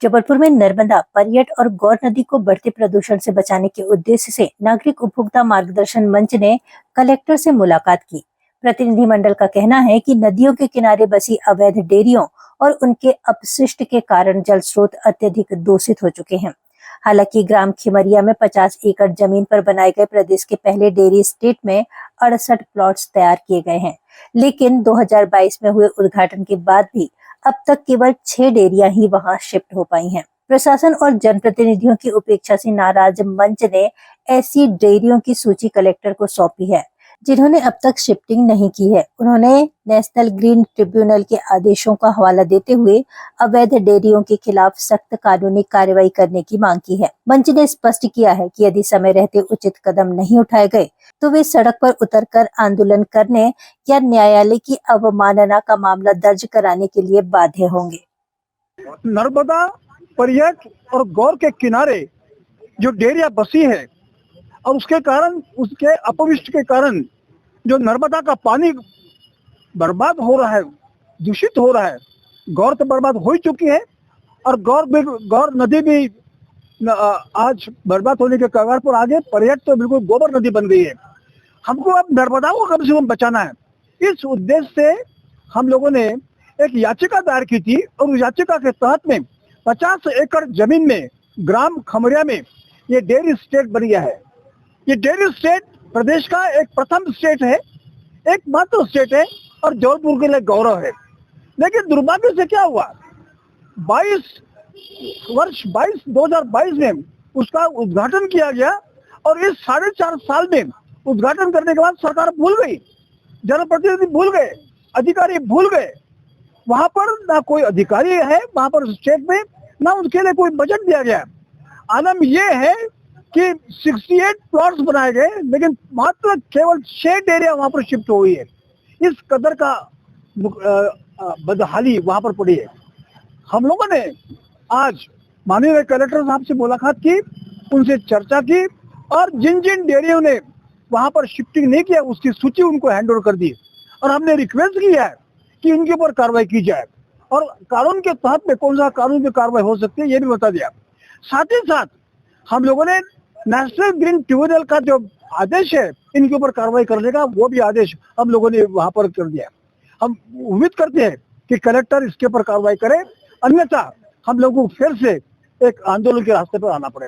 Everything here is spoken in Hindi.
जबलपुर में नर्मदा, परियट और गौर नदी को बढ़ते प्रदूषण से बचाने के उद्देश्य से नागरिक उपभोक्ता मार्गदर्शन मंच ने कलेक्टर से मुलाकात की। प्रतिनिधिमंडल का कहना है कि नदियों के किनारे बसी अवैध डेयरियों और उनके अपशिष्ट के कारण जल स्रोत अत्यधिक दूषित हो चुके हैं। हालांकि ग्राम खिमरिया में 50 एकड़ जमीन पर बनाए गए प्रदेश के पहले डेयरी स्टेट में 68 प्लॉट्स तैयार किए गए हैं, लेकिन 2022 में हुए उद्घाटन के बाद भी अब तक केवल 6 डेयरियां ही वहां शिफ्ट हो पाई हैं। प्रशासन और जनप्रतिनिधियों की उपेक्षा से नाराज मंच ने ऐसी डेयरियों की सूची कलेक्टर को सौंपी है जिन्होंने अब तक शिफ्टिंग नहीं की है। उन्होंने नेशनल ग्रीन ट्रिब्यूनल के आदेशों का हवाला देते हुए अवैध डेयरियों के खिलाफ सख्त कानूनी कार्रवाई करने की मांग की है। मंच ने स्पष्ट किया है कि यदि समय रहते उचित कदम नहीं उठाए गए तो वे सड़क पर उतरकर आंदोलन करने या न्यायालय की अवमानना का मामला दर्ज कराने के लिए बाध्य होंगे। नर्मदा, परियट और गौर के किनारे जो डेयरिया बसी है और उसके कारण, उसके अपविष्ट के कारण जो नर्मदा का पानी बर्बाद हो रहा है, दूषित हो रहा है। गौर तो बर्बाद हो ही चुकी है और गौर नदी भी आज बर्बाद होने के कगार पर आ गए। परियट तो बिल्कुल गोबर नदी बन गई है। हमको अब नर्मदा को कम से कम बचाना है। इस उद्देश्य से हम लोगों ने एक याचिका दायर की थी और उस याचिका के तहत में 50 एकड़ जमीन में ग्राम खमरिया में ये डेयरी स्टेट बन गया है। ये डेयरी स्टेट प्रदेश का एक प्रथम स्टेट है, एकमात्र स्टेट है और जबलपुर के लिए गौरव है। लेकिन दुर्भाग्य से क्या हुआ, 2022 में उसका उद्घाटन किया गया और इस 4.5 साल में उद्घाटन करने के बाद सरकार भूल गई, जनप्रतिनिधि भूल गए, अधिकारी भूल गए। वहां पर ना कोई अधिकारी है वहां पर स्टेट में, ना उनके लिए कोई बजट दिया गया। आलम यह है कि 68 प्लॉट्स बनाए गए लेकिन मात्र केवल 6 डेयरियां वहां पर शिफ्ट हुई है। इस कदर का बदहाली वहां पर पड़ी है। हम लोगों ने आज माननीय कलेक्टर साहब से मुलाकात की, उनसे चर्चा की और जिन जिन डेयरियों ने वहां पर शिफ्टिंग नहीं किया उसकी सूची उनको हैंड ओवर कर दी और हमने रिक्वेस्ट किया है कि इनके ऊपर कार्रवाई की जाए और कानून के तहत में कौन सा कानून में कार्रवाई हो सकती है ये भी बता दिया। साथ ही साथ हम लोगों ने नेशनल ग्रीन ट्रिब्यूनल का जो आदेश है इनके ऊपर कार्रवाई करने का, वो भी आदेश हम लोगों ने वहां पर कर दिया। हम उम्मीद करते हैं कि कलेक्टर इसके ऊपर कार्रवाई करे, अन्यथा हम लोगों को फिर से एक आंदोलन के रास्ते पर आना पड़ेगा।